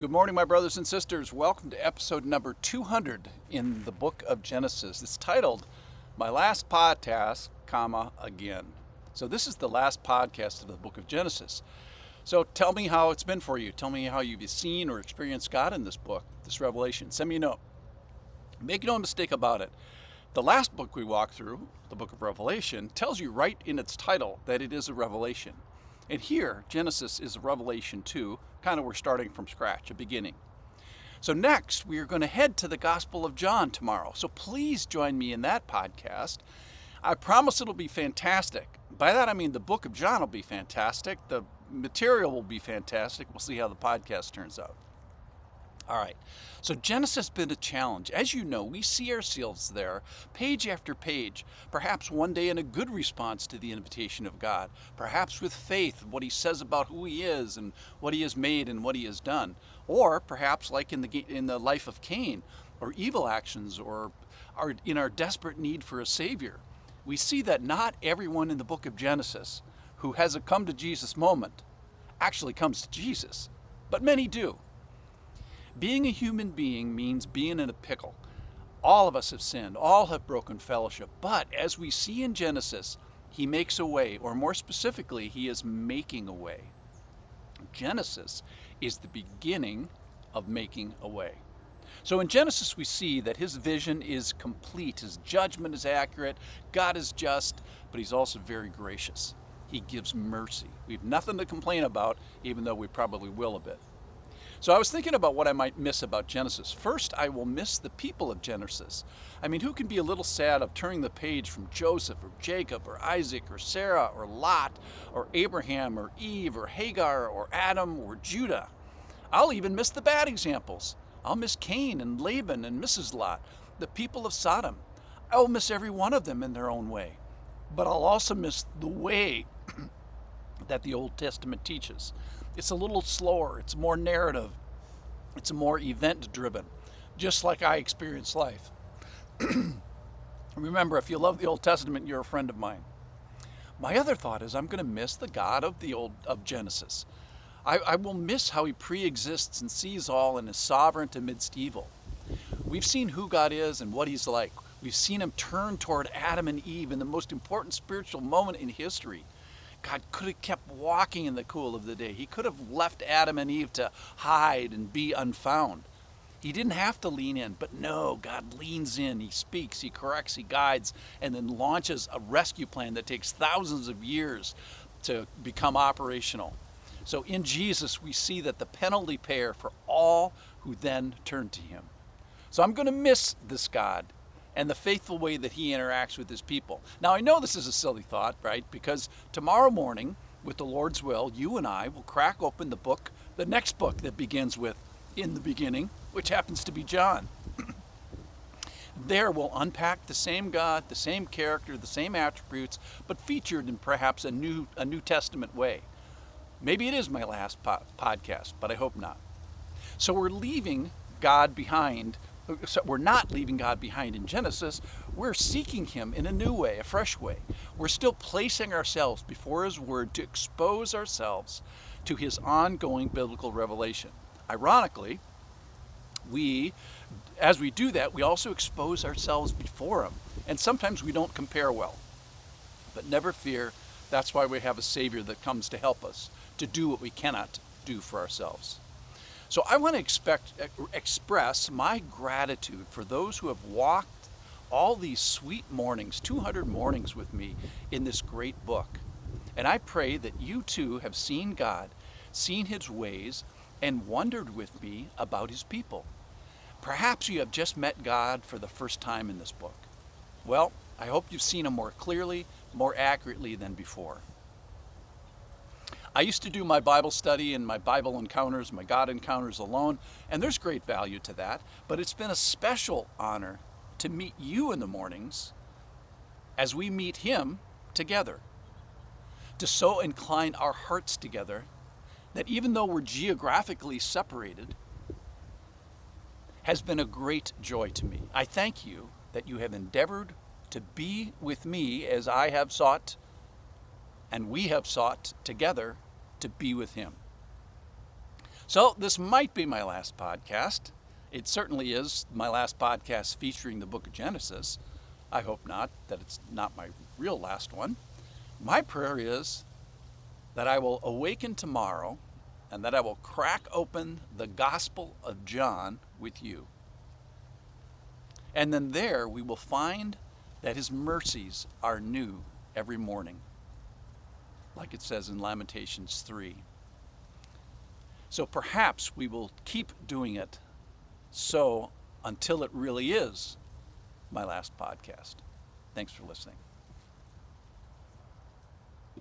Good morning, my brothers and sisters. Welcome to episode number 200 in the book of Genesis. It's titled My Last Podcast, Again. So this is the last podcast of the book of Genesis. So tell me how it's been for you. Tell me how you've seen or experienced God in this book, this revelation. Send me a note. Make no mistake about it. The last book we walked through, the book of Revelation, tells you right in its title that it is a revelation. And here, Genesis is a revelation too. Kind of we're starting from scratch, a beginning. So next, we are going to head to the Gospel of John tomorrow. So please join me in that podcast. I promise it'll be fantastic. By that I mean the book of John will be fantastic. The material will be fantastic. We'll see how the podcast turns out. All right, so Genesis has been a challenge. As you know, we see ourselves there, page after page, perhaps one day in a good response to the invitation of God, perhaps with faith, what he says about who he is and what he has made and what he has done, or perhaps like in the life of Cain, or evil actions, or in our desperate need for a Savior. We see that not everyone in the book of Genesis who has a come to Jesus moment actually comes to Jesus, but many do. Being a human being means being in a pickle. All of us have sinned, all have broken fellowship, but as we see in Genesis, he makes a way, or more specifically, he is making a way. Genesis is the beginning of making a way. So in Genesis, we see that his vision is complete, his judgment is accurate, God is just, but he's also very gracious. He gives mercy. We have nothing to complain about, even though we probably will a bit. So I was thinking about what I might miss about Genesis. First, I will miss the people of Genesis. I mean, who can be a little sad of turning the page from Joseph or Jacob or Isaac or Sarah or Lot or Abraham or Eve or Hagar or Adam or Judah? I'll even miss the bad examples. I'll miss Cain and Laban and Mrs. Lot, the people of Sodom. I'll miss every one of them in their own way. But I'll also miss the way that the Old Testament teaches. It's a little slower, it's more narrative, it's more event driven, just like I experience life. Remember, if you love the Old Testament, you're a friend of mine. My other thought is I'm going to miss the God of Genesis. I will miss how he pre-exists and sees all and is sovereign amidst evil. We've seen who God is and what he's like. We've seen him turn toward Adam and Eve in the most important spiritual moment in history. God could have kept walking in the cool of the day. He could have left Adam and Eve to hide and be unfound. He didn't have to lean in, but no, God leans in. He speaks, he corrects, he guides, and then launches a rescue plan that takes thousands of years to become operational. So in Jesus, we see that the penalty payer for all who then turn to him. So I'm going to miss this God and the faithful way that he interacts with his people. Now, I know this is a silly thought, right? Because tomorrow morning, with the Lord's will, you and I will crack open the next book that begins with, in the beginning, which happens to be John. There we'll unpack the same God, the same character, the same attributes, but featured in perhaps a New Testament way. Maybe it is my last podcast, but I hope not. So we're leaving God behind. So we're not leaving God behind in Genesis. We're seeking him in a new way, a fresh way. We're still placing ourselves before his word to expose ourselves to his ongoing biblical revelation. Ironically, as we do that, we also expose ourselves before him. And sometimes we don't compare well. But never fear, that's why we have a Savior that comes to help us to do what we cannot do for ourselves. So I want to express my gratitude for those who have walked all these sweet mornings, 200 mornings with me in this great book. And I pray that you too have seen God, seen his ways, and wondered with me about his people. Perhaps you have just met God for the first time in this book. Well, I hope you've seen him more clearly, more accurately than before. I used to do my Bible study and my Bible encounters, my God encounters alone, and there's great value to that, but it's been a special honor to meet you in the mornings as we meet him together, to so incline our hearts together that even though we're geographically separated, has been a great joy to me. I thank you that you have endeavored to be with me as I have sought and we have sought together to be with him. So this might be my last podcast. It certainly is my last podcast featuring the book of Genesis. I hope not, that it's not my real last one. My prayer is that I will awaken tomorrow and that I will crack open the Gospel of John with you. And then there we will find that his mercies are new every morning, like it says in Lamentations 3. So perhaps we will keep doing it so until it really is my last podcast. Thanks for listening.